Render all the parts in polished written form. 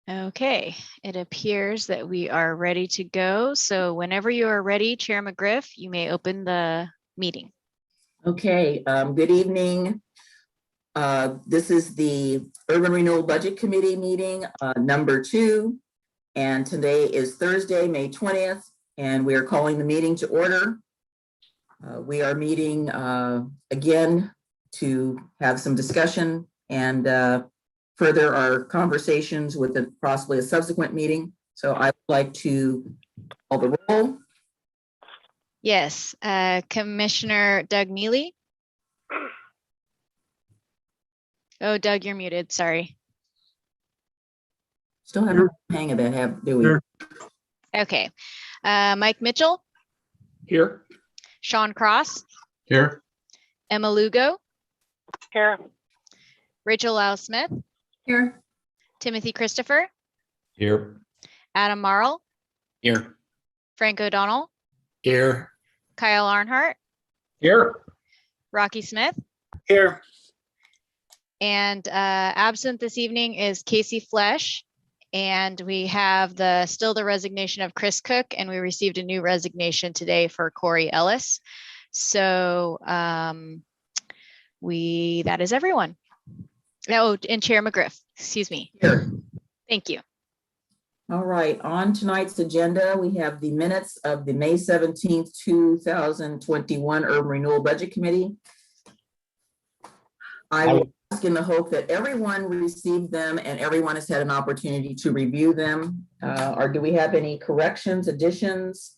Okay, it appears that we are ready to go. So whenever you are ready, Chair McGriff, you may open the meeting. Okay, good evening. This is the Urban Renewal Budget Committee meeting, number 2. And today is Thursday, May 20th, and we are calling the meeting to order. We are meeting again to have some discussion and further our conversations with possibly a subsequent meeting. So I would like to call the roll. Yes, Commissioner Doug Mealy. Oh, Doug, you're muted. Sorry. Still haven't hang of that, do we? Here. Okay. Mike Mitchell. Here. Sean Cross. Here. Emma Lugo. Here. Rachel Lau Smith. Here. Timothy Christopher. Here. Adam Marl. Here. Frank O'Donnell. Here. Kyle Arnhart. Here. Rocky Smith. Here. And absent this evening is Casey Flesh. And we have still the resignation of Chris Cook, and we received a new resignation today for Corey Ellis. So that is everyone. Oh, and Chair McGriff, excuse me. Here. Thank you. All right, on tonight's agenda, we have the minutes of the May 17th, 2021 Urban Renewal Budget Committee. I will ask in the hope that everyone received them and everyone has had an opportunity to review them. Or do we have any corrections, additions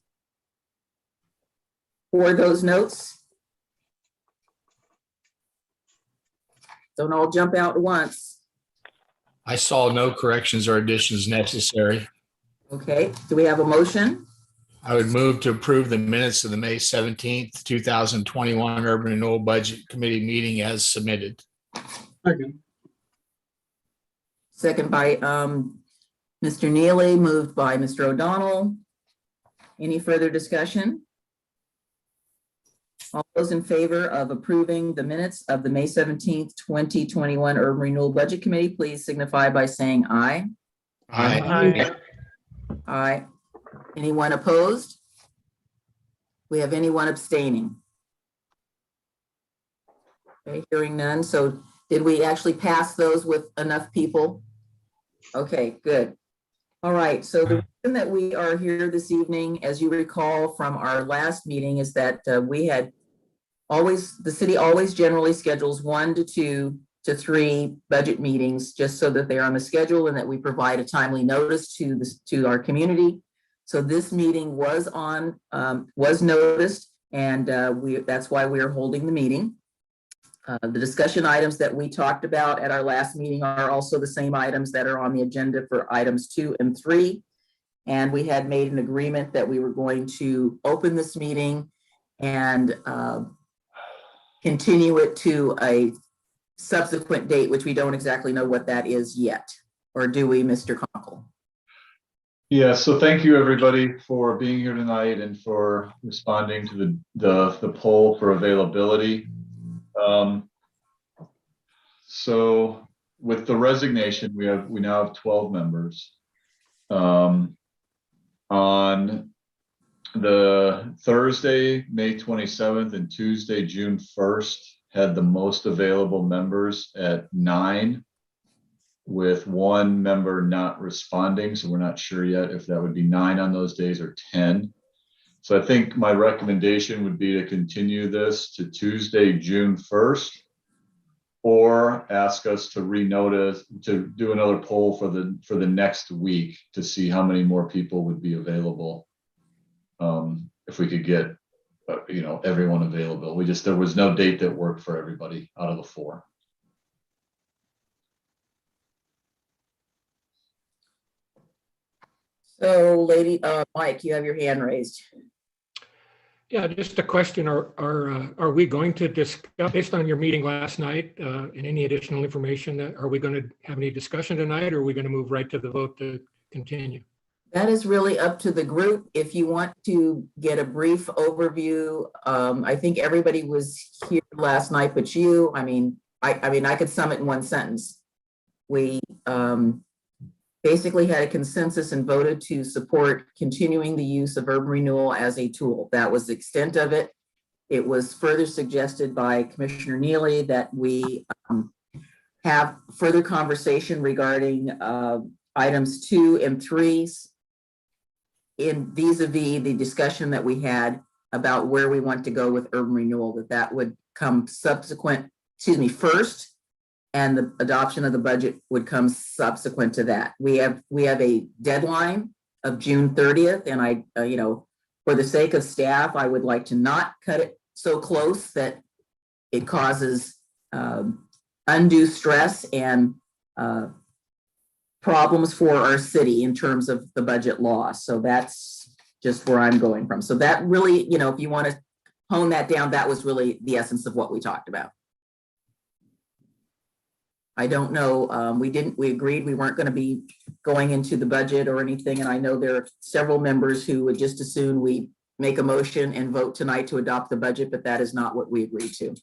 for those notes? Don't all jump out at once. I saw no corrections or additions necessary. Okay, do we have a motion? I would move to approve the minutes of the May 17th, 2021 Urban Renewal Budget Committee meeting as submitted. Second by Mr. Neely, moved by Mr. O'Donnell. Any further discussion? All those in favor of approving the minutes of the May 17th, 2021 Urban Renewal Budget Committee, please signify by saying aye. Aye. Aye. Anyone opposed? We have anyone abstaining? Okay, hearing none. So did we actually pass those with enough people? Okay, good. All right, so the reason that we are here this evening, as you recall from our last meeting, is that the city always generally schedules 1 to 2 to 3 budget meetings just so that they're on the schedule and that we provide a timely notice to our community. So this meeting was noticed, and that's why we are holding the meeting. The discussion items that we talked about at our last meeting are also the same items that are on the agenda for items 2 and 3. And we had made an agreement that we were going to open this meeting and continue it to a subsequent date, which we don't exactly know what that is yet. Or do we, Mr. Conkle? Yeah, so thank you everybody for being here tonight and for responding to the poll for availability. So with the resignation, we now have 12 members. On the Thursday, May 27th and Tuesday, June 1st had the most available members at 9, with 1 member not responding. So we're not sure yet if that would be 9 on those days or 10. So I think my recommendation would be to continue this to Tuesday, June 1st, or ask us to renotice, to do another poll for the next week to see how many more people would be available. If we could get, everyone available. There was no date that worked for everybody out of the 4. So, Mike, you have your hand raised. Yeah, just a question. Are we going to discuss, based on your meeting last night and any additional information, are we going to have any discussion tonight, or are we going to move right to the vote to continue? That is really up to the group. If you want to get a brief overview, I think everybody was here last night, but you, I could sum it in one sentence. We basically had a consensus and voted to support continuing the use of urban renewal as a tool. That was the extent of it. It was further suggested by Commissioner Neely that we have further conversation regarding items 2 and 3 in vis-a-vis the discussion that we had about where we want to go with urban renewal, that would come first, and the adoption of the budget would come subsequent to that. We have a deadline of June 30th, and I, for the sake of staff, I would like to not cut it so close that it causes undue stress and problems for our city in terms of the budget law. So that's just where I'm going from. So that really, if you want to hone that down, that was really the essence of what we talked about. I don't know, we agreed we weren't going to be going into the budget or anything. And I know there are several members who would just as soon we make a motion and vote tonight to adopt the budget, but that is not what we agreed to.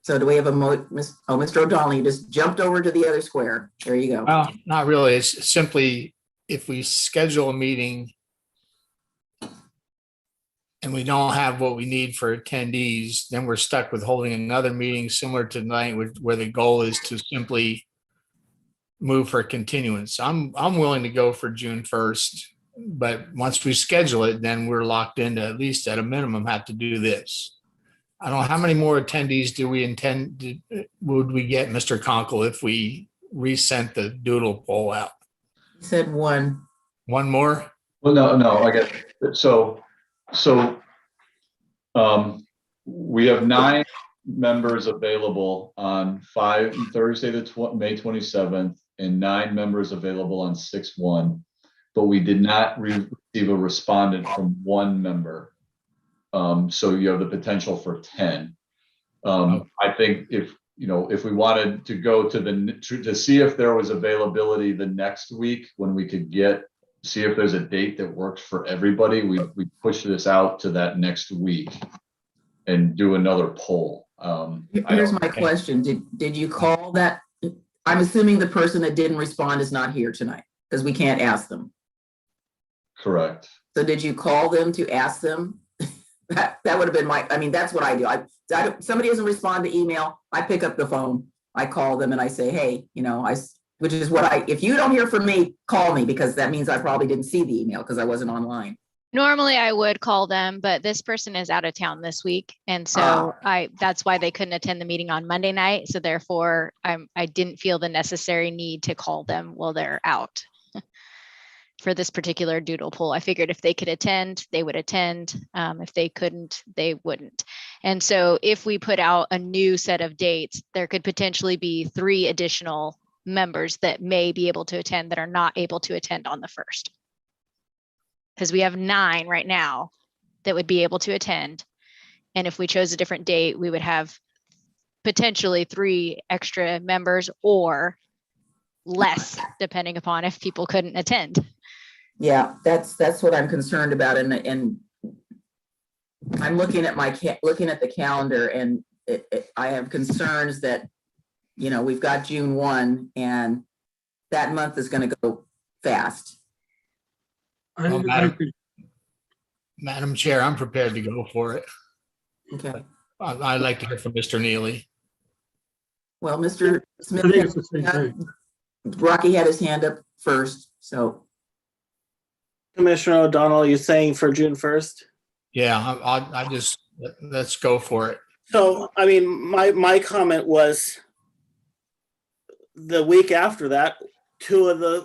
So do we have Mr. O'Donnell, you just jumped over to the other square. There you go. Well, not really. It's simply if we schedule a meeting and we don't have what we need for attendees, then we're stuck with holding another meeting similar to tonight, where the goal is to simply move for continuance. I'm willing to go for June 1st, but once we schedule it, then we're locked into, at least at a minimum, have to do this. I don't know how many more attendees would we get, Mr. Conkle, if we resent the doodle poll out? He said one. One more? Well, no, I get it. So we have 9 members available on Thursday, May 27th, and 9 members available on 6/1, but we did not receive a respondent from 1 member. So you have the potential for 10. I think if we wanted to go to see if there was availability the next week when we could see if there's a date that works for everybody, we push this out to that next week and do another poll. Here's my question. Did you call that? I'm assuming the person that didn't respond is not here tonight because we can't ask them. Correct. So did you call them to ask them? That would have been that's what I do. Somebody doesn't respond to email, I pick up the phone, I call them and I say, hey, which is if you don't hear from me, call me, because that means I probably didn't see the email because I wasn't online. Normally I would call them, but this person is out of town this week. And so that's why they couldn't attend the meeting on Monday night. So therefore I didn't feel the necessary need to call them while they're out. For this particular doodle poll, I figured if they could attend, they would attend. If they couldn't, they wouldn't. And so if we put out a new set of dates, there could potentially be 3 additional members that may be able to attend that are not able to attend on the 1st. Because we have 9 right now that would be able to attend. And if we chose a different date, we would have potentially 3 extra members or less, depending upon if people couldn't attend. Yeah, that's what I'm concerned about, and I'm looking at the calendar, and I have concerns that we've got June 1, and that month is going to go fast. Well, Madam Chair, I'm prepared to go for it. Okay. I'd like to hear from Mr. Neely. Well, Mr. Smith, I think it's the same thing. Rocky had his hand up first, so. Commissioner O'Donnell, you're saying for June 1st? Yeah, let's go for it. So, my comment was the week after that, 2 of the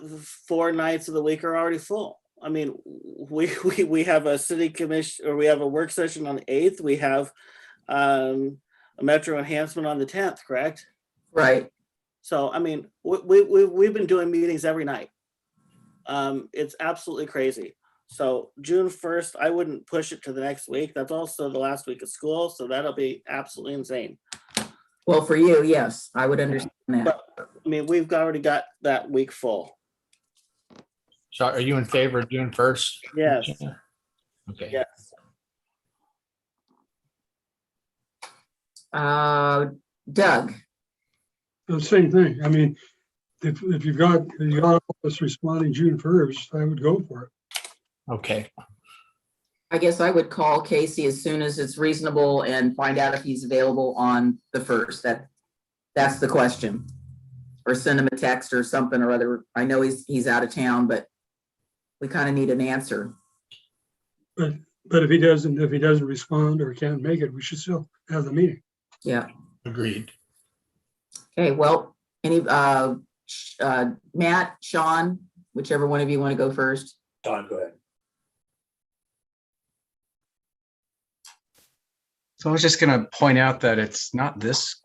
4 nights of the week are already full. We have a city commission, or we have a work session on the 8th. We have a metro enhancement on the 10th, correct? Right. So, we've been doing meetings every night. It's absolutely crazy. So June 1st, I wouldn't push it to the next week. That's also the last week of school. So that'll be absolutely insane. Well, for you, yes, I would understand that. But, we've already got that week full. So are you in favor of June 1st? Yes. Okay. Yes. Doug, The same thing. I mean, if you've got all of us responding June 1st, I would go for it. Okay. I guess I would call Casey as soon as it's reasonable and find out if he's available on the 1st. That's the question. Or send him a text or something or other. I know he's out of town, but we kind of need an answer. But if he doesn't respond or can't make it, we should still have the meeting. Yeah. Agreed. Okay, well, Matt, Sean, whichever one of you want to go first. Don, go ahead. So I was just going to point out that it's not this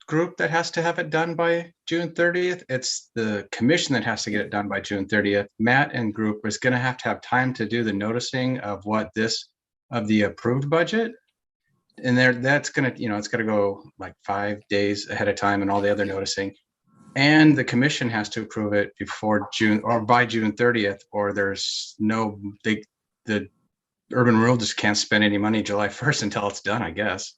group that has to have it done by June 30th. It's the commission that has to get it done by June 30th. Matt and group is going to have time to do the noticing of the approved budget. And that's going to, it's going to go like 5 days ahead of time and all the other noticing. And the commission has to approve it before June or by June 30th, or there's the urban renewal just can't spend any money July 1st until it's done, I guess.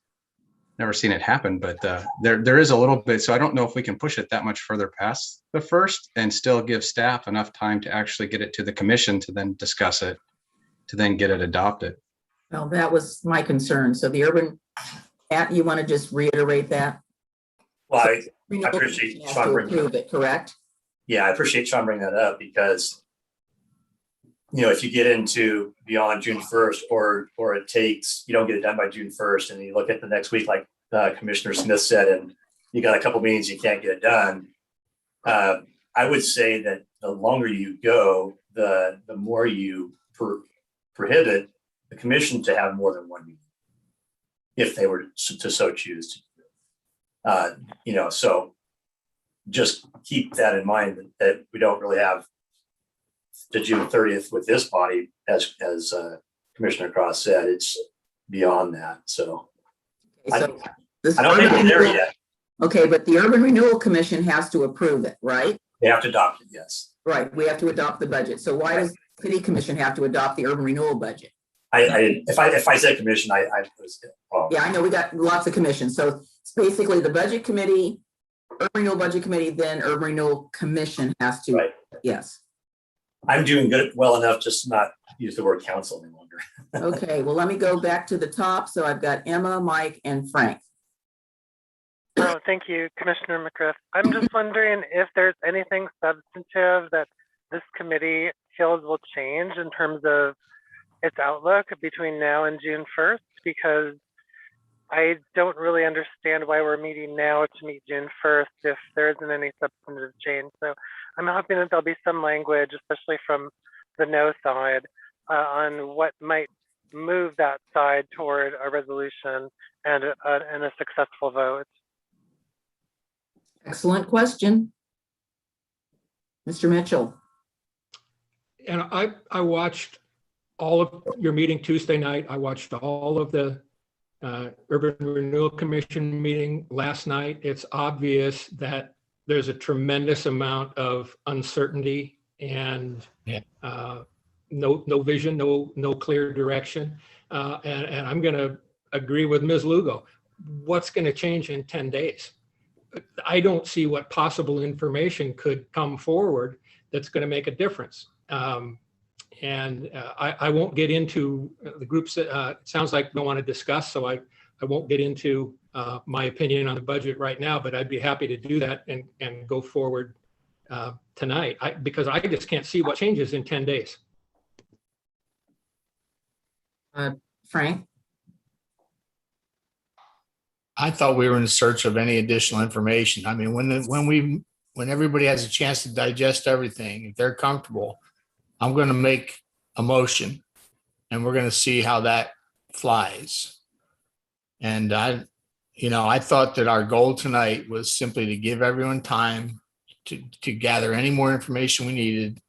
Never seen it happen, but there is a little bit. So I don't know if we can push it that much further past the 1st and still give staff enough time to actually get it to the commission to then discuss it, to then get it adopted. Well, that was my concern. So the urban, Matt, you want to just reiterate that? Well, I appreciate Has Sean to bringing approve it, correct? Yeah, I appreciate Sean bringing that up because, if you get into beyond June 1st or it takes, you don't get it done by June 1st and you look at the next week, like Commissioner Smith said, and you got a couple meetings, you can't get it done. I would say that the longer you go, the more you prohibit the commission to have more than one meeting if they were to so choose. So just keep that in mind that we don't really have to June 30th with this body, as Commissioner Cross said, it's beyond that. So, Okay, I don't think we're there yet. Okay, but the Urban Renewal Commission has to approve it, right? They have to adopt it, yes. Right, we have to adopt the budget. So why does the City Commission have to adopt the Urban Renewal budget? If I said commission, I was wrong. Yeah, I know we got lots of commissions. So it's basically the Budget Committee, Urban Renewal Budget Committee, then Urban Renewal Commission has to, Right. Yes. I'm doing well enough just to not use the word council any longer. Okay, well, let me go back to the top. So I've got Emma, Mike, and Frank. Oh, thank you, Commissioner McGriff. I'm just wondering if there's anything substantive that this committee feels will change in terms of its outlook between now and June 1st, because I don't really understand why we're meeting now to meet June 1st if there isn't any substantive change. So I'm hoping that there'll be some language, especially from the no side, on what might move that side toward a resolution and a successful vote. Excellent question. Mr. Mitchell. And I watched all of your meeting Tuesday night. I watched all of the Urban Renewal Commission meeting last night. It's obvious that there's a tremendous amount of uncertainty and no vision, no clear direction. And I'm going to agree with Ms. Lugo. What's going to change in 10 days? I don't see what possible information could come forward that's going to make a difference. I won't get into the groups that it sounds like don't want to discuss, so I won't get into my opinion on the budget right now, but I'd be happy to do that and go forward tonight because I just can't see what changes in 10 days. Frank? I thought we were in search of any additional information. I mean, when everybody has a chance to digest everything, if they're comfortable, I'm going to make a motion and we're going to see how that flies. And I thought that our goal tonight was simply to give everyone time to gather any more information we needed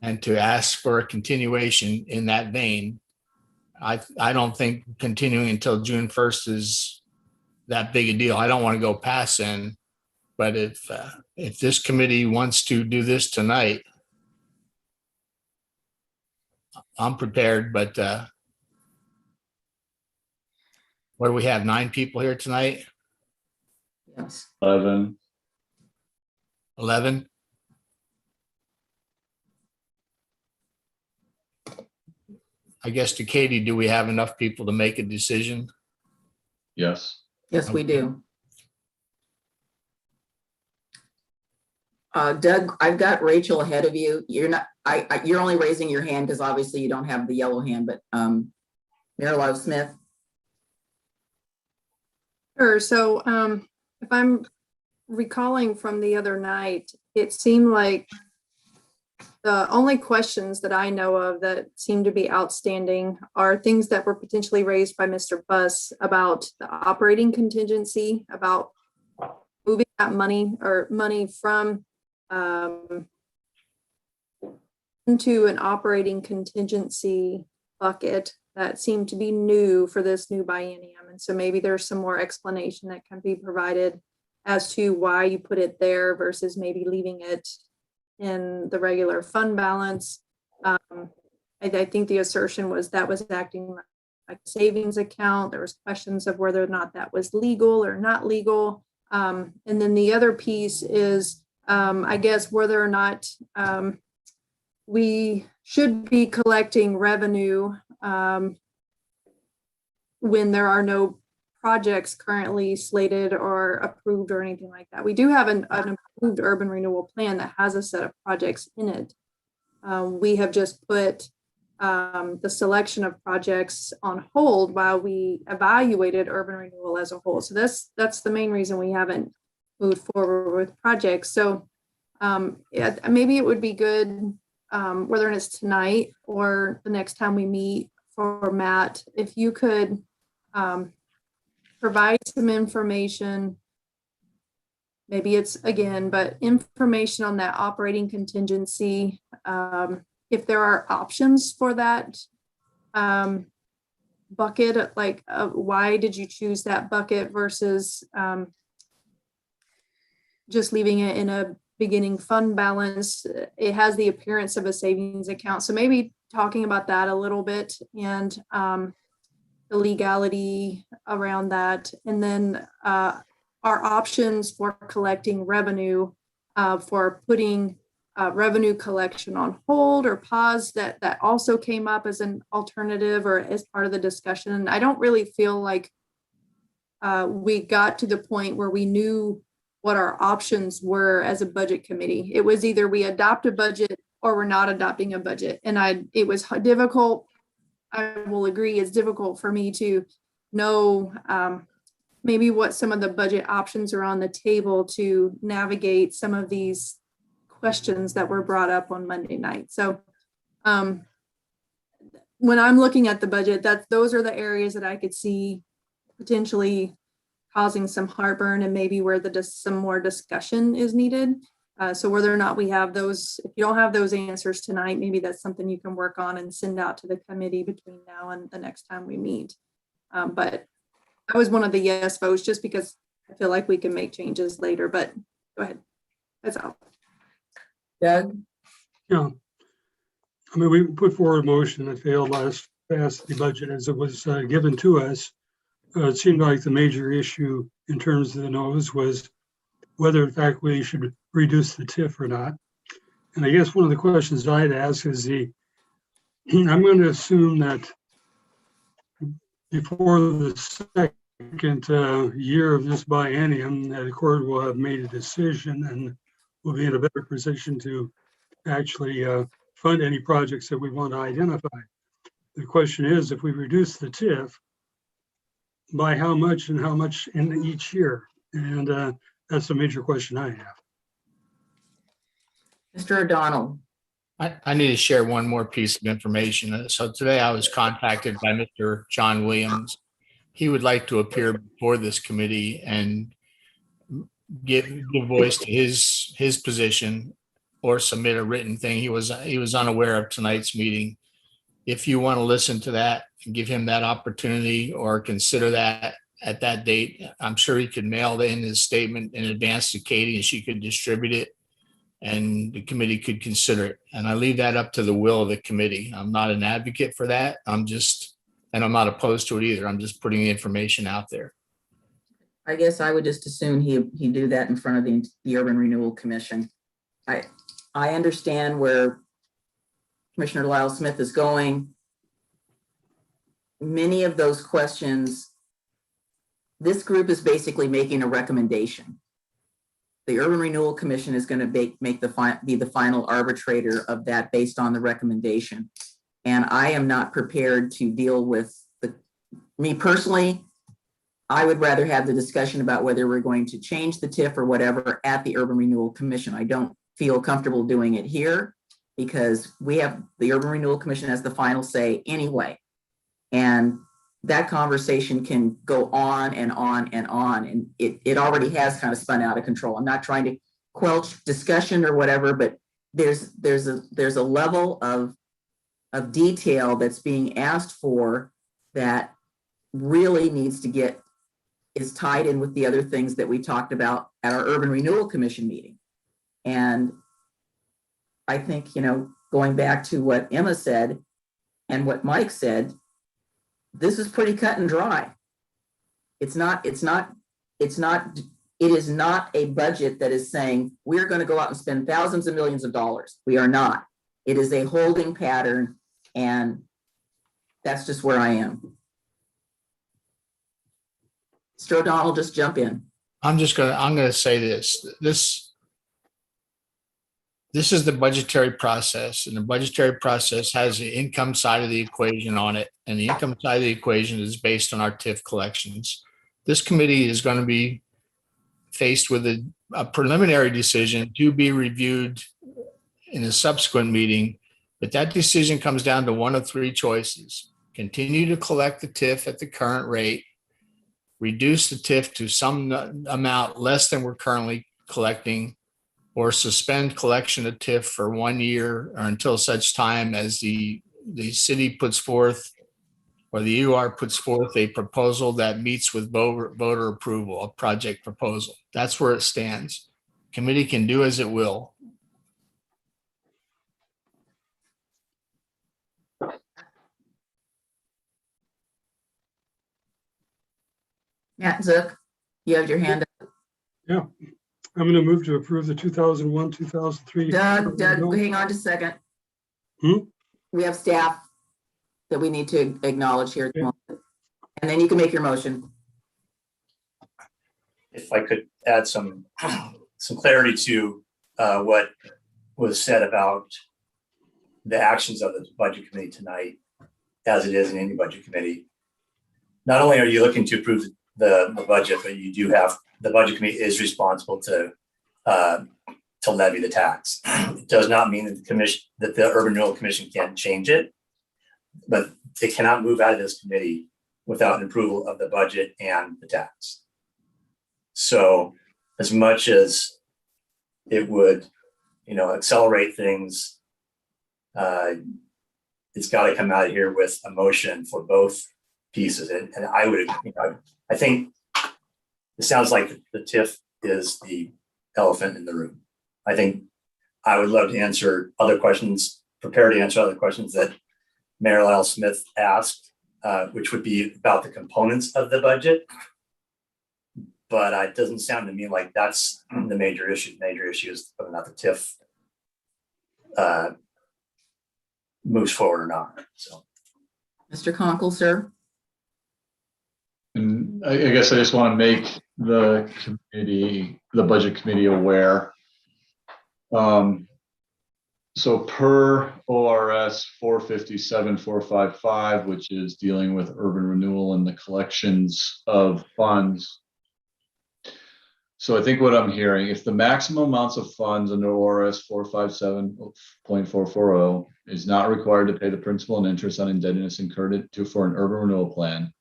and to ask for a continuation in that vein. I don't think continuing until June 1st is that big a deal. I don't want to go past then, but if this committee wants to do this tonight, I'm prepared. But what do we have? 9 people here tonight? Yes. 11, 11. I guess to Katie, do we have enough people to make a decision? yes. Yes, we Okay. do. Doug, I've got Rachel ahead of you. You're not, you're only raising your hand because obviously you don't have the yellow hand, but Mary Smith. Sure. So if I'm recalling from the other night, it seemed like the only questions that I know of that seem to be outstanding are things that were potentially raised by Mr. Buss about the operating contingency, about moving that money or money from into an operating contingency bucket that seemed to be new for this new biennium. And so maybe there's some more explanation that can be provided as to why you put it there versus maybe leaving it in the regular fund balance. I think the assertion was that was acting like a savings account. There was questions of whether or not that was legal or not legal. And then the other piece is, I guess, whether or not we should be collecting revenue when there are no projects currently slated or approved or anything like that. We do have an approved urban renewal plan that has a set of projects in it. We have just put the selection of projects on hold while we evaluated urban renewal as a whole. So that's the main reason we haven't moved forward with projects. So yeah, maybe it would be good, whether it's tonight or the next time we meet, for Matt, if you could provide some information, maybe it's again, but information on that operating contingency, if there are options for that bucket, like why did you choose that bucket versus just leaving it in a beginning fund balance? It has the appearance of a savings account. So maybe talking about that a little bit and the legality around that. And then our options for collecting revenue, for putting revenue collection on hold or pause, that also came up as an alternative or as part of the discussion. And I don't really feel like we got to the point where we knew what our options were as a budget committee. It was either we adopt a budget or we're not adopting a budget. And it was difficult. I will agree, it's difficult for me to know maybe what some of the budget options are on the table to navigate some of these questions that were brought up on Monday night. So when I'm looking at the budget, those are the areas that I could see potentially causing some heartburn and maybe where some more discussion is needed. So whether or not we have those, if you don't have those answers tonight, maybe that's something you can work on and send out to the committee between now and the next time we meet. But I was one of the yes votes just because I feel like we can make changes later, but go ahead. That's all. Doug? Yeah. I mean, we put forward a motion that failed last pass the budget as it was given to us. It seemed like the major issue in terms of the no's was whether in fact we should reduce the TIF or not. And I guess one of the questions I'd ask is I'm going to assume that before the second year of this biennium, that the court will have made a decision and will be in a better position to actually fund any projects that we want to identify. The question is, if we reduce the TIF, by how much and how much in each year? And that's a major question I have. Mr. O'Donnell? I need to share one more piece of information. So today I was contacted by Mr. John Williams. He would like to appear before this committee and give voice to his position or submit a written thing. He was unaware of tonight's meeting. If you want to listen to that and give him that opportunity or consider that at that date, I'm sure he could mail in his statement in advance to Katie and she could distribute it and the committee could consider it. And I leave that up to the will of the committee. I'm not an advocate for that. And I'm not opposed to it either. I'm just putting the information out there. I guess I would just assume he do that in front of the Urban Renewal Commission. I understand where Commissioner Lyle Smith is going. Many of those questions, this group is basically making a recommendation. The Urban Renewal Commission is going to be the final arbitrator of that based on the recommendation. And I am not prepared to deal with me personally. I would rather have the discussion about whether we're going to change the TIF or whatever at the Urban Renewal Commission. I don't feel comfortable doing it here because the Urban Renewal Commission has the final say anyway. And that conversation can go on and on and on. And it already has kind of spun out of control. I'm not trying to quelch discussion or whatever, but there's a level of detail that's being asked for that really needs to is tied in with the other things that we talked about at our Urban Renewal Commission meeting. And I think, going back to what Emma said and what Mike said, this is pretty cut and dry. It is not a budget that is saying we're going to go out and spend thousands of millions of dollars. We are not. It is a holding pattern, and that's just where I am. Mr. O'Donnell, just jump in. I'm going to say this. This is the budgetary process, and the budgetary process has the income side of the equation on it, and the income side of the equation is based on our TIF collections. This committee is going to be faced with a preliminary decision to be reviewed in a subsequent meeting, but that decision comes down to one of three choices: continue to collect the TIF at the current rate, reduce the TIF to some amount less than we're currently collecting, or suspend collection of TIF for 1 year or until such time as the city puts forth or the UR puts forth a proposal that meets with voter approval, a project proposal. That's where it stands. Committee can do as it will. Matt Zook, you have your hand up. Yeah, I'm going to move to approve the 2001, 2003. Doug, hang on just a second. We have staff that we need to acknowledge here at the moment. And then you can make your motion. If I could add some clarity to what was said about the actions of the budget committee tonight, as it is in any budget committee. Not only are you looking to approve the budget, but you do have, the budget committee is responsible to levy the tax. It does not mean that the Urban Renewal Commission can't change it, but it cannot move out of this committee without an approval of the budget and the tax. So as much as it would, accelerate things, it's got to come out of here with a motion for both pieces. And I would, I think it sounds like the TIF is the elephant in the room. I think I would love to answer other questions, prepare to answer other questions that Mayor Lyle Smith asked, which would be about the components of the budget. But it doesn't sound to me like that's the major issue. The major issue is whether or not the TIF moves forward or not. So, Mr. Conkle, sir. And I guess I just want to make the budget committee aware. So per ORS 457-455, which is dealing with urban renewal and the collections of funds. So I think what I'm hearing, if the maximum amounts of funds under ORS 457.440 is not required to pay the principal and interest on indebtedness incurred for an urban renewal plan,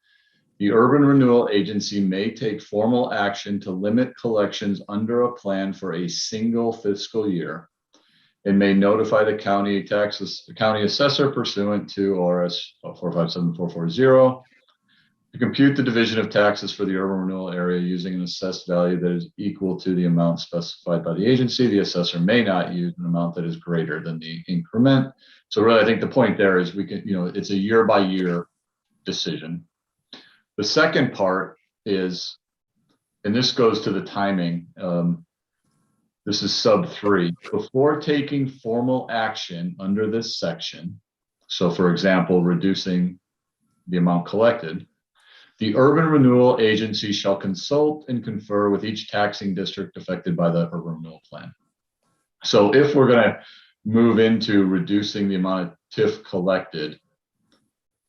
the Urban Renewal Agency may take formal action to limit collections under a plan for a single fiscal year. It may notify the county assessor pursuant to ORS 457.440 to compute the division of taxes for the urban renewal area using an assessed value that is equal to the amount specified by the agency. The assessor may not use an amount that is greater than the increment. So really, I think the point there is we can, it's a year by year decision. The second part is and this goes to the timing. This is sub 3. Before taking formal action under this section, so for example, reducing the amount collected, the urban renewal agency shall consult and confer with each taxing district affected by the urban renewal plan. So if we're going to move into reducing the amount of TIF collected,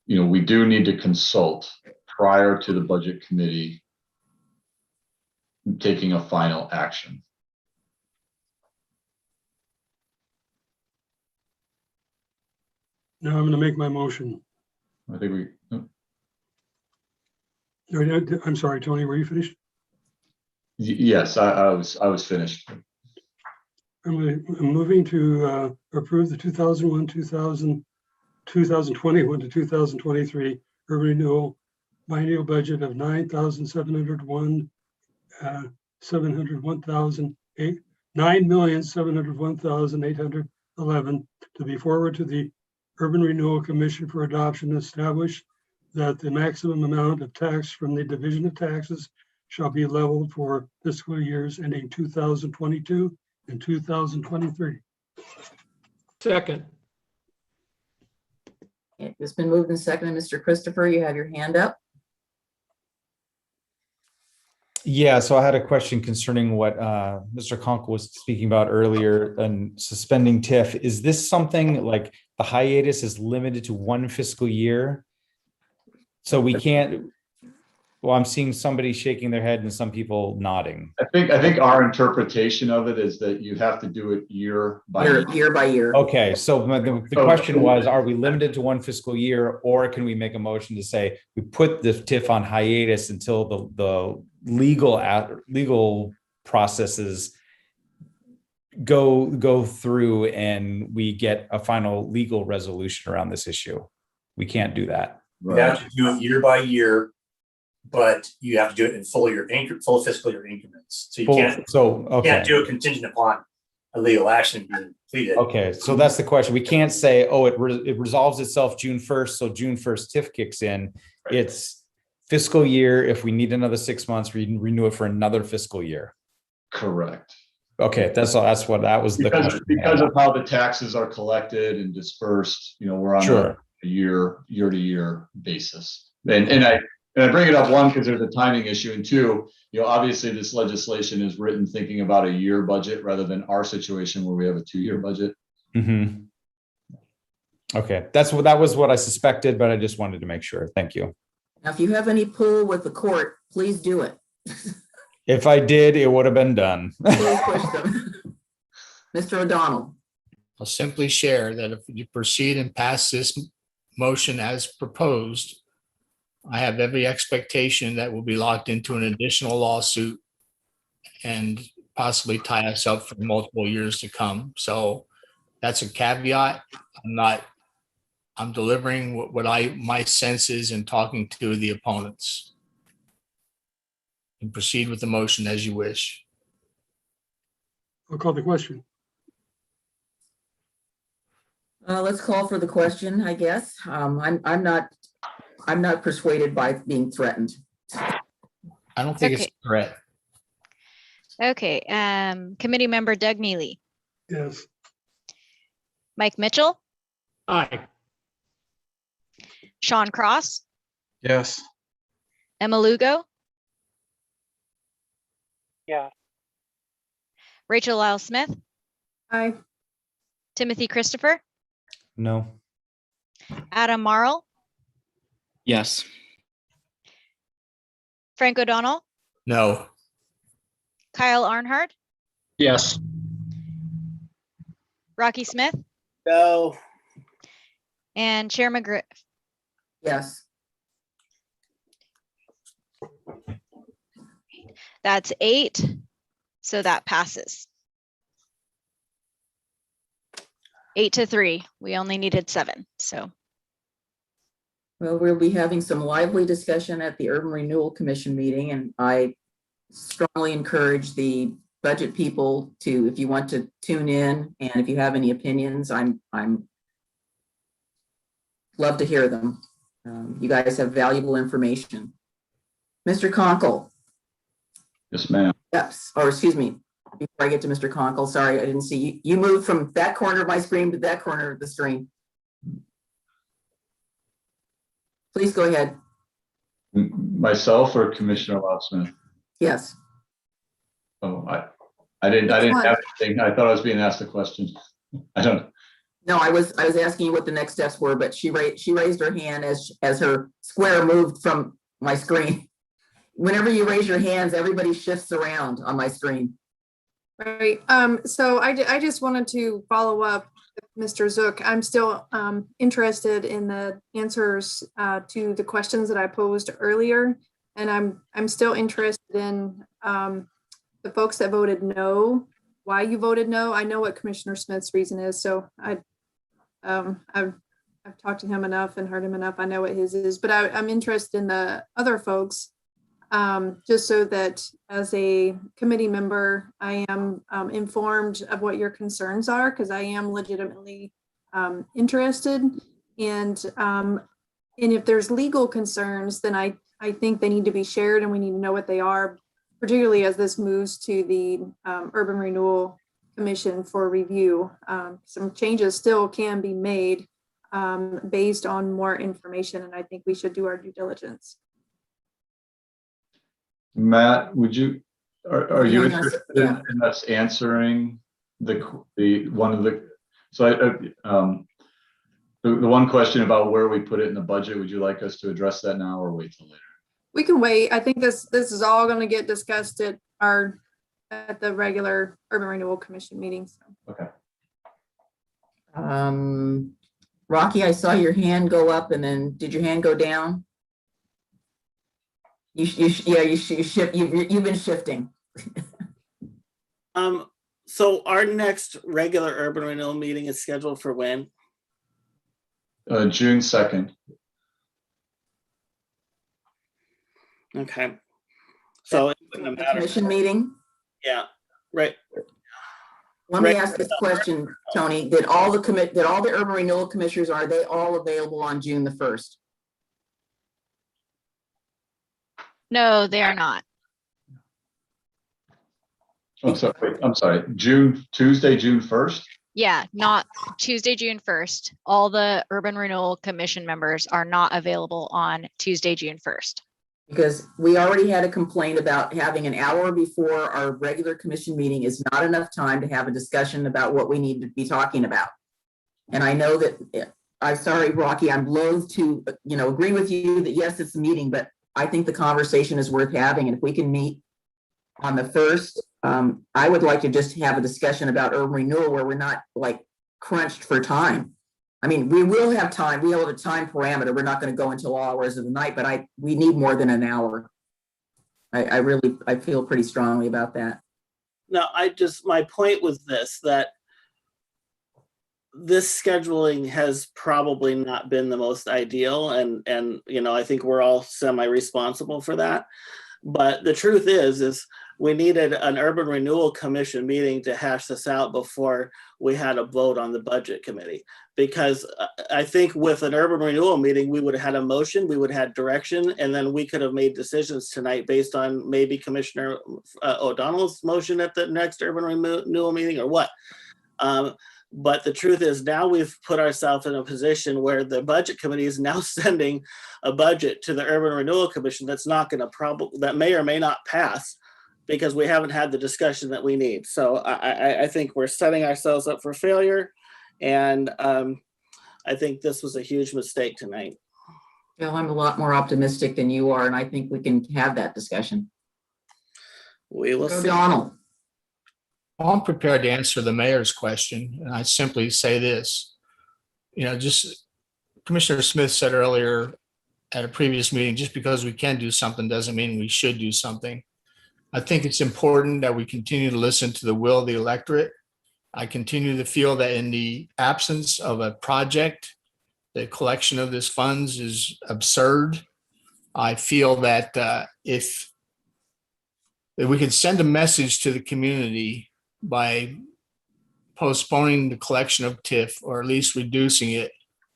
we do need to consult prior to the budget committee taking a final action. Now I'm going to make my motion. I think we, I'm sorry, Tony, were you finished? yes, I was finished. I'm moving to approve the 2021 to 2023 urban renewal biennial budget of $9,701,811 to be forwarded to the Urban Renewal Commission for adoption. Establish that the maximum amount of tax from the division of taxes shall be leveled for fiscal years ending 2022 and 2023. Second. It's been moved and seconded. Mr. Christopher, you have your hand up. Yeah, so I had a question concerning what Mr. Conkle was speaking about earlier and suspending TIF. Is this something like the hiatus is limited to one fiscal year? So we can't, well, I'm seeing somebody shaking their head and some people nodding. I think our interpretation of it is that you have to do it year by year. Year by year. Okay, so the question was, are we limited to one fiscal year, or can we make a motion to say we put the TIF on hiatus until the legal processes go through and we get a final legal resolution around this issue? We can't do that. You have to do it year by year, but you have to do it in full fiscal year increments. So you can't do it contingent upon a legal action being completed. Okay, so that's the question. We can't say, oh, it resolves itself June 1st, so June 1st TIF kicks in. Right. It's fiscal year. If we need another 6 months, we renew it for another fiscal year. Correct. Okay, that was the question. Because of how the taxes are collected and dispersed, we're on a year to year basis. And I bring it up, one, because there's a timing issue, and two, obviously this legislation is written thinking about a year budget rather than our situation where we have a 2-year budget. Mm-hmm. Okay, that was what I suspected, but I just wanted to make sure. Thank you. Now, if you have any pull with the court, please do it. If I did, it would have been done. Please push them. Mr. O'Donnell. I'll simply share that if you proceed and pass this motion as proposed, I have every expectation that we'll be locked into an additional lawsuit and possibly tie us up for multiple years to come. So that's a caveat. I'm delivering what my sense is in talking to the opponents. And proceed with the motion as you wish. I'll call the question. Let's call for the question, I guess. I'm not persuaded by being threatened. I don't think it's a threat. Okay, committee member Doug Neely. Yes. Mike Mitchell, Aye. Sean Cross, Yes. Emma Lugo, Yeah. Rachel Lyle Smith, Aye. Timothy Christopher, No. Adam Marl, Yes. Frank O'Donnell, No. Kyle Arnhart, Yes. Rocky Smith, No. and Chair McGriff. Yes. That's 8. So that passes. 8-3. We only needed 7. So. Well, we'll be having some lively discussion at the Urban Renewal Commission meeting, and I strongly encourage the budget people to, if you want to tune in, and if you have any opinions, I'm love to hear them. You guys have valuable information. Mr. Conkle. Yes, ma'am. Yes, or excuse me, before I get to Mr. Conkle, sorry, I didn't see you. You moved from that corner of my screen to that corner of the screen. Please go ahead. Myself or Commissioner Lotsmith? Yes. Oh, I didn't Which one? have anything. I thought I was being asked a question. I don't. No, I was asking you what the next steps were, but she raised her hand as her square moved from my screen. Whenever you raise your hands, everybody shifts around on my screen. Right. So I just wanted to follow up with Mr. Zook. I'm still interested in the answers to the questions that I posed earlier. And I'm still interested in the folks that voted no, why you voted no. I know what Commissioner Smith's reason is. So I've talked to him enough and heard him enough. I know what his is, but I'm interested in the other folks. Just so that as a committee member, I am informed of what your concerns are, because I am legitimately interested. And if there's legal concerns, then I think they need to be shared and we need to know what they are, particularly as this moves to the Urban Renewal Commission for review. Some changes still can be made based on more information, and I think we should do our due diligence. Matt, are you Hang on a interested yeah. in us answering the one of the, the one question about where we put it in the budget? Would you like us to address that now or wait till later? We can wait. I think this is all going to get discussed at the regular Urban Renewal Commission meeting. So. Okay. Rocky, I saw your hand go up, and then did your hand go down? You've been shifting. So our next regular urban renewal meeting is scheduled for when? June 2nd. Okay. So it's gonna The matter. commission meeting? Yeah, right. Let me ask this question, Tony. Did all the urban renewal commissioners, are they all available on June the 1st? No, they are not. I'm sorry. Tuesday, June 1st? Yeah, not Tuesday, June 1st. All the Urban Renewal Commission members are not available on Tuesday, June 1st. Because we already had a complaint about having an hour before our regular commission meeting is not enough time to have a discussion about what we need to be talking about. And I know that, I'm sorry, Rocky, I'm loath to, agree with you that yes, it's a meeting, but I think the conversation is worth having. And if we can meet on the 1st, I would like to just have a discussion about urban renewal where we're not like crunched for time. I mean, we will have time. We have a time parameter. We're not going to go until all hours of the night, but we need more than an hour. I feel pretty strongly about that. No, my point was that this scheduling has probably not been the most ideal, and I think we're all semi-responsible for that. But the truth is we needed an Urban Renewal Commission meeting to hash this out before we had a vote on the budget committee. Because I think with an Urban Renewal meeting, we would have had a motion, we would have had direction, and then we could have made decisions tonight based on maybe Commissioner O'Donnell's motion at the next Urban Renewal meeting or what. But the truth is now we've put ourselves in a position where the budget committee is now sending a budget to the Urban Renewal Commission that's not going to that may or may not pass because we haven't had the discussion that we need. So I think we're setting ourselves up for failure. And I think this was a huge mistake tonight. Well, I'm a lot more optimistic than you are, and I think we can have that discussion. We will see. Donald. I'm prepared to answer the mayor's question, and I simply say this. Just Commissioner Smith said earlier at a previous meeting, just because we can do something doesn't mean we should do something. I think it's important that we continue to listen to the will of the electorate. I continue to feel that in the absence of a project, the collection of this funds is absurd. I feel that if we could send a message to the community by postponing the collection of TIF, or at least reducing it,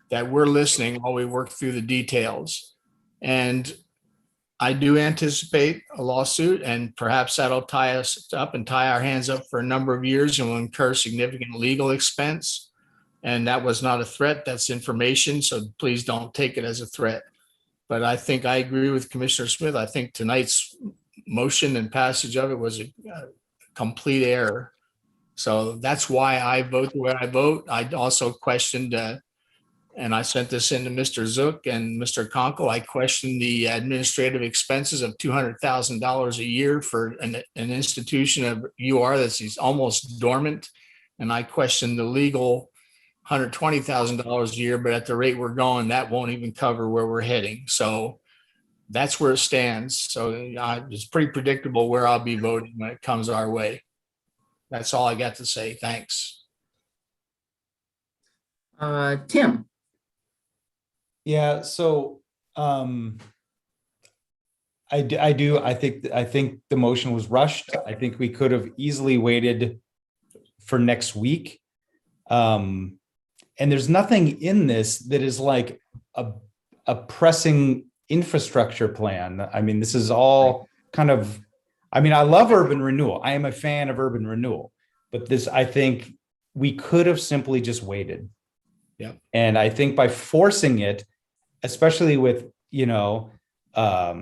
that we're listening while we work through the details. And I do anticipate a lawsuit, and perhaps that'll tie us up and tie our hands up for a number of years and will incur significant legal expense. And that was not a threat. That's information. So please don't take it as a threat. But I think I agree with Commissioner Smith. I think tonight's motion and passage of it was a complete error. So that's why I vote the way I vote. I also questioned, and I sent this in to Mr. Zook and Mr. Conkle. I questioned the administrative expenses of $200,000 a year for an institution of UR that's almost dormant. And I questioned the legal $120,000 a year, but at the rate we're going, that won't even cover where we're heading. So that's where it stands. So it's pretty predictable where I'll be voting when it comes our way. That's all I got to say. Thanks. Tim. Yeah, so I think the motion was rushed. I think we could have easily waited for next week. And there's nothing in this that is like a pressing infrastructure plan. I mean, this is all kind of, I mean, I love urban renewal. I am a fan of urban renewal, but this, I think we could have simply just waited. Yeah. And I think by forcing it, especially with, a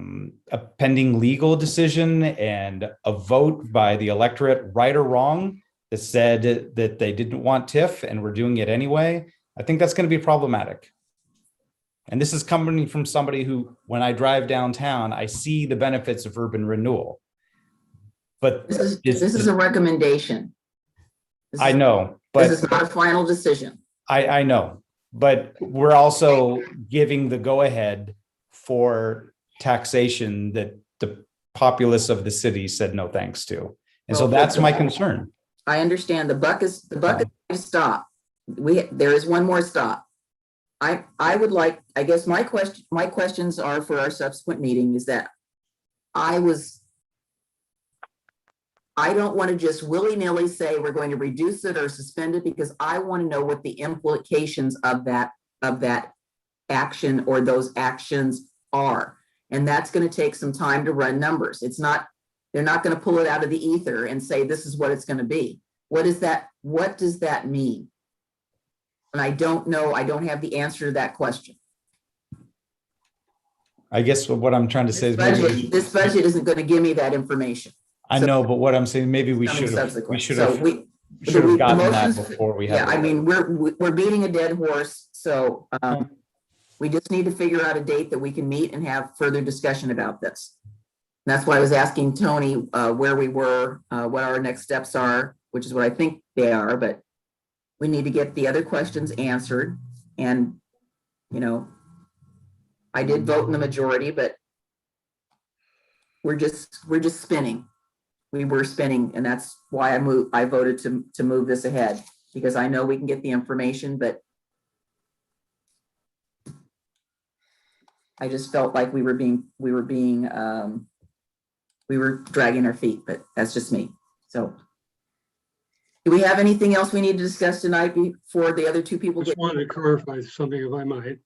pending legal decision and a vote by the electorate, right or wrong, that said that they didn't want TIF and we're doing it anyway, I think that's going to be problematic. And this is coming from somebody who, when I drive downtown, I see the benefits of urban renewal. But this is a recommendation. I know, but this is not a final decision. I know, but we're also giving the go-ahead for taxation that the populace of the city said no thanks to. And so that's my concern. I understand the buck is stop. There is one more stop. I would like, I guess my questions are for our subsequent meeting is that I don't want to just willy-nilly say we're going to reduce it or suspend it, because I want to know what the implications of that action or those actions are. And that's going to take some time to run numbers. They're not going to pull it out of the ether and say, this is what it's going to be. What does that mean? And I don't know. I don't have the answer to that question. I guess what I'm trying to say is this budget isn't going to give me that information. I know, but what I'm saying, maybe we should have gotten that before we had. Yeah, I mean, we're beating a dead horse. So we just need to figure out a date that we can meet and have further discussion about this. And that's why I was asking Tony where we were, what our next steps are, which is what I think they are, but we need to get the other questions answered. And, I did vote in the majority, but we're just spinning. We were spinning, and that's why I voted to move this ahead, because I know we can get the information, but I just felt like we were dragging our feet, but that's just me. So do we have anything else we need to discuss tonight before the other two people Just wanted to clarify something, if I might.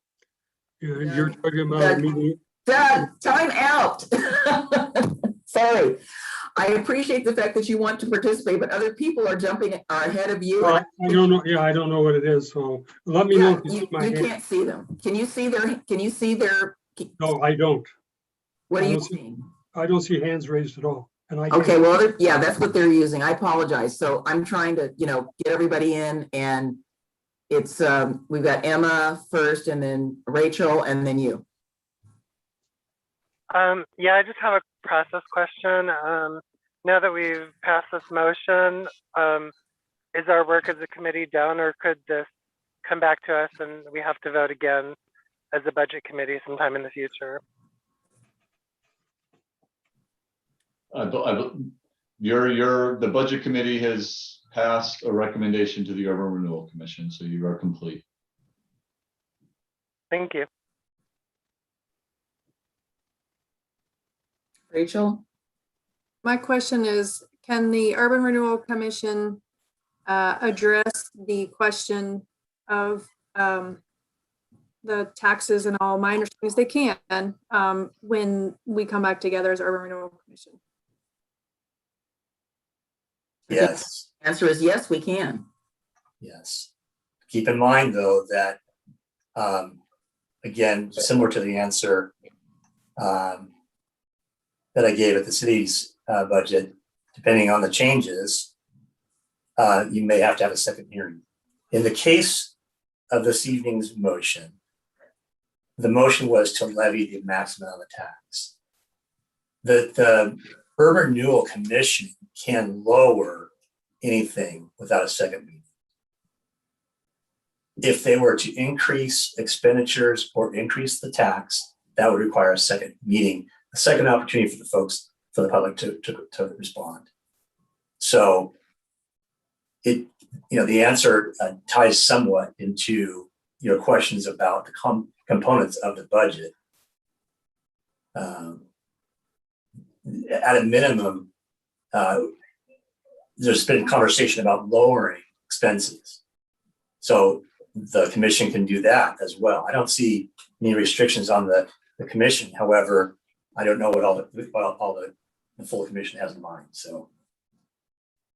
You're talking about a meeting. Doug, time out. Sorry. I appreciate the fact that you want to participate, but other people are ahead of you. I don't know. Yeah, I don't know what it is. So let me know if you see my hand. You can't see them. Can you see their? No, I don't. What do you mean? I don't see hands raised at all. And I okay, well, yeah, that's what they're using. I apologize. So I'm trying to, get everybody in, and it's we've got Emma first, and then Rachel, and then you. Yeah, I just have a process question. Now that we've passed this motion, is our work as a committee done, or could this come back to us and we have to vote again as a budget committee sometime in the future? The budget committee has passed a recommendation to the Urban Renewal Commission, so you are complete. Thank you. Rachel? My question is, can the Urban Renewal Commission address the question of the taxes and all minor things they can when we come back together as Urban Renewal Commission. Yes, Answer is yes, we can. yes. Keep in mind, though, that, again, similar to the answer that I gave at the city's budget, depending on the changes, you may have to have a second hearing. In the case of this evening's motion, the motion was to levy the maximum amount of tax. The Urban Renewal Commission can lower anything without a second meeting. If they were to increase expenditures or increase the tax, that would require a second meeting, a second opportunity for the folks, for the public to respond. So it, the answer ties somewhat into your questions about the components of the budget. At a minimum, there's been conversation about lowering expenses. So the commission can do that as well. I don't see any restrictions on the commission. However, I don't know what all the full commission has in mind. So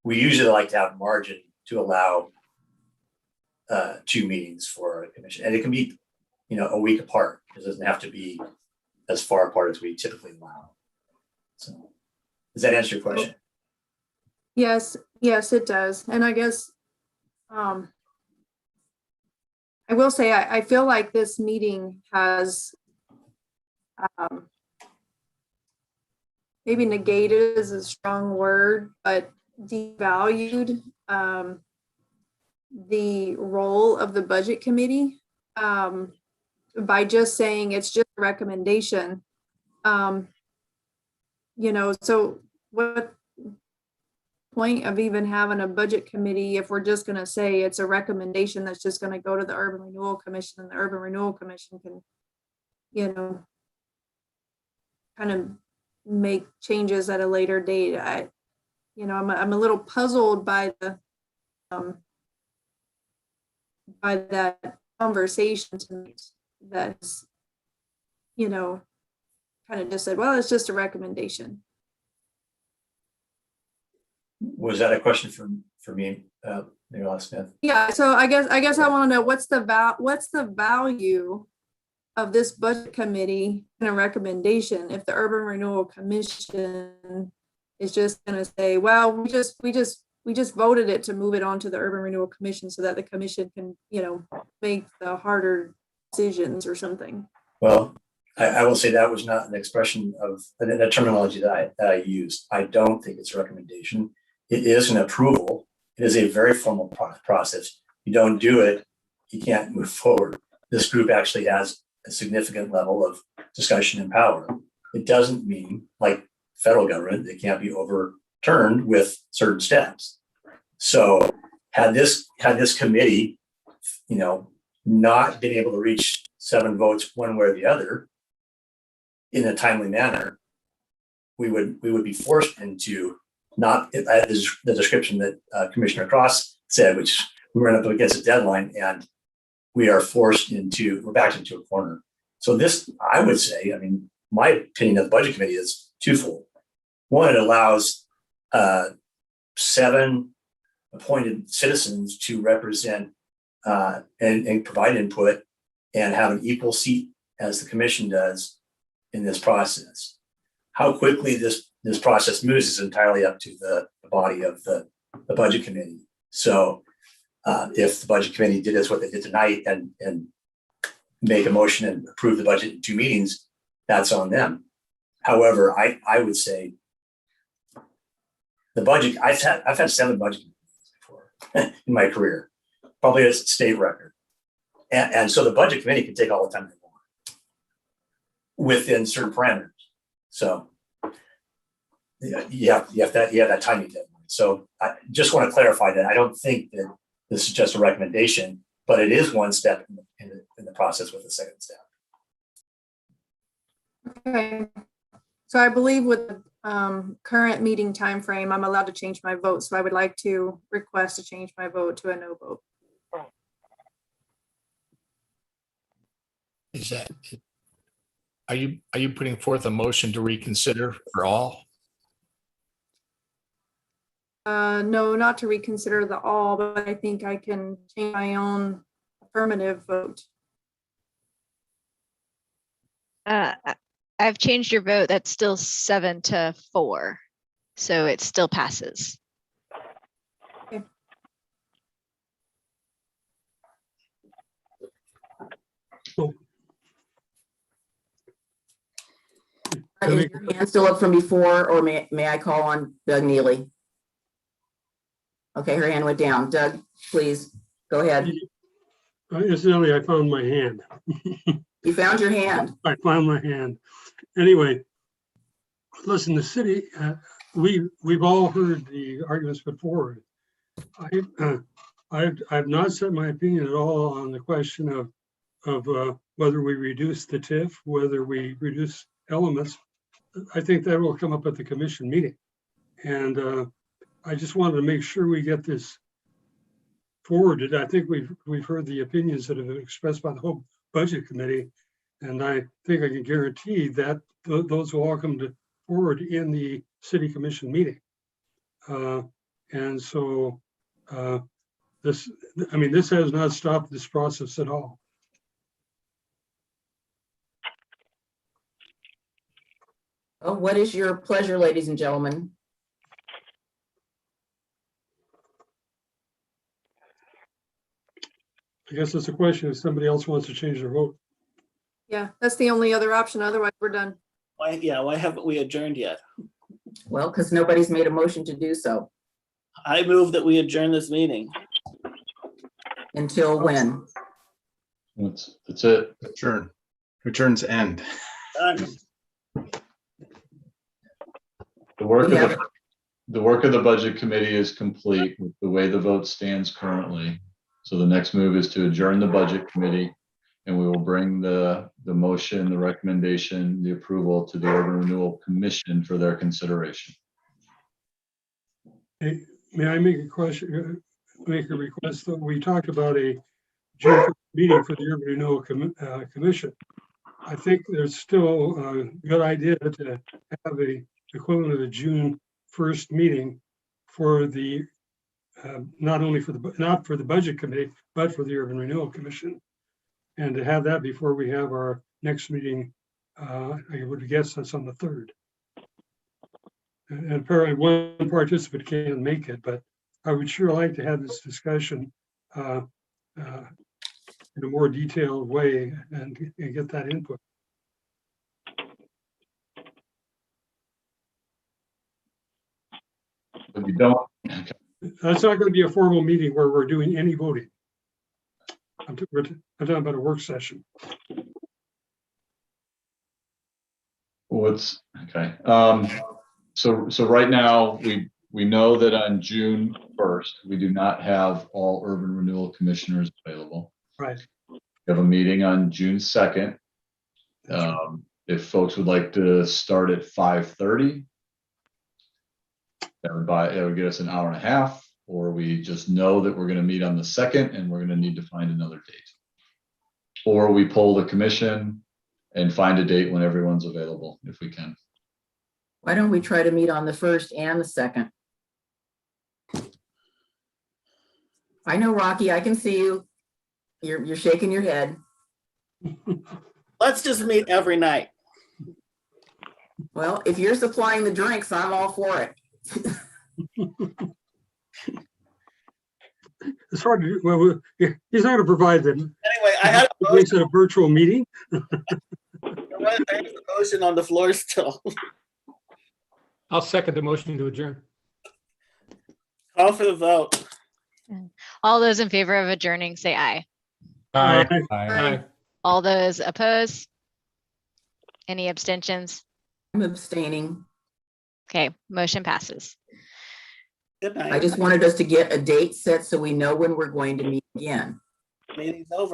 we usually like to have margin to allow 2 meetings for a commission, and it can be, a week apart. It doesn't have to be as far apart as we typically allow. So does that answer your question? Yes, it does. And I guess I will say I feel like this meeting has maybe negated is a strong word, but devalued the role of the budget committee by just saying it's just a recommendation. So what point of even having a budget committee if we're just going to say it's a recommendation that's just going to go to the Urban Renewal Commission, and the Urban Renewal Commission can, kind of make changes at a later date. I'm a little puzzled by that conversation tonight that's, kind of just said, well, it's just a recommendation. Was that a question for me, Mayor Smith? Yeah, so I guess I want to know what's the value of this budget committee and a recommendation if the Urban Renewal Commission is just going to say, well, we just voted it to move it on to the Urban Renewal Commission so that the commission can, make the harder decisions or something. Well, I will say that was not an expression of the terminology that I used. I don't think it's a recommendation. It is an approval. It is a very formal process. You don't do it, you can't move forward. This group actually has a significant level of discussion and power. It doesn't mean, like federal government, it can't be overturned with certain steps. So had this committee, not been able to reach 7 votes one way or the other in a timely manner, we would be forced into not the description that Commissioner Cross said, which we ran up against a deadline, and we're backed into a corner. So this, I would say, my opinion of the budget committee is twofold. One, it allows 7 appointed citizens to represent and provide input and have an equal seat as the commission does in this process. How quickly this process moves is entirely up to the body of the budget committee. So if the budget committee did what they did tonight and make a motion and approve the budget in 2 meetings, that's on them. However, I would say the budget, I've had 7 budget meetings before in my career, probably a state record. And so the budget committee can take all the time they want within certain parameters. So you have that timing deadline. So I just want to clarify that I don't think that this is just a recommendation, but it is one step in the process with the second step. Okay. So I believe with the current meeting time frame, I'm allowed to change my vote. So I would like to request to change my vote to a no vote. Is that, are you putting forth a motion to reconsider for all? No, not to reconsider the all, but I think I can change my own affirmative vote. I've changed your vote. That's still 7-4. So it still passes. Is your hand still up from before, or may I call on Doug Neely? Okay, her hand went down. Doug, please, go ahead. Incidentally, I found my hand. You found your hand. I found my hand. Anyway, listen, the city, we've all heard the arguments put forward. I've not said my opinion at all on the question of whether we reduce the TIF, whether we reduce elements. I think that will come up at the commission meeting. And I just wanted to make sure we get this forwarded. I think we've heard the opinions that have been expressed by the whole budget committee. And I think I can guarantee that those will all come forward in the city commission meeting. And so this has not stopped this process at all. Oh, what is your pleasure, ladies and gentlemen? I guess it's a question if somebody else wants to change their vote. Yeah, that's the only other option. Otherwise, we're done. Why haven't we adjourned yet? Well, because nobody's made a motion to do so. I move that we adjourn this meeting. Until when? That's it. Adjourn. Adjourn's end. Done. The work We of have- the work of the budget committee is complete with the way the vote stands currently. So the next move is to adjourn the budget committee, and we will bring the motion, the recommendation, the approval to the Urban Renewal Commission for their consideration. Hey, may I make a request that we talked about a June 1st meeting for the Urban Renewal Commission. I think there's still a good idea to have a equivalent of the June 1st meeting for the not for the budget committee, but for the Urban Renewal Commission. And to have that before we have our next meeting, I would guess that's on the 3rd. And apparently one participant can't make it, but I would sure like to have this discussion in a more detailed way and get that input. If you don't, That's not going to be a formal meeting where we're doing any voting. I'm talking about a work session. what's okay. So right now we know that on June 1st, we do not have all urban renewal commissioners available. Right. We have a meeting on June 2nd. If folks would like to start at 5:30, that would get us an hour and a half, or we just know that we're going to meet on the 2nd and we're going to need to find another date. Or we poll the commission and find a date when everyone's available, if we can. Why don't we try to meet on the 1st and the 2nd? I know, Rocky, I can see you. You're shaking your head. Let's just meet every night. Well, if you're supplying the drinks, I'm all for it. It's hard to do. Well, he's not going to provide them. Anyway, I had a It's motion. a virtual meeting. There's a motion on the floor still. I'll second the motion to adjourn. Call for the vote. All those in favor of adjourning, say aye. Aye. Aye. All those opposed? Any abstentions? I'm abstaining. Okay, motion passes. Good night. I just wanted us to get a date set so we know when we're going to meet again. Meeting's over.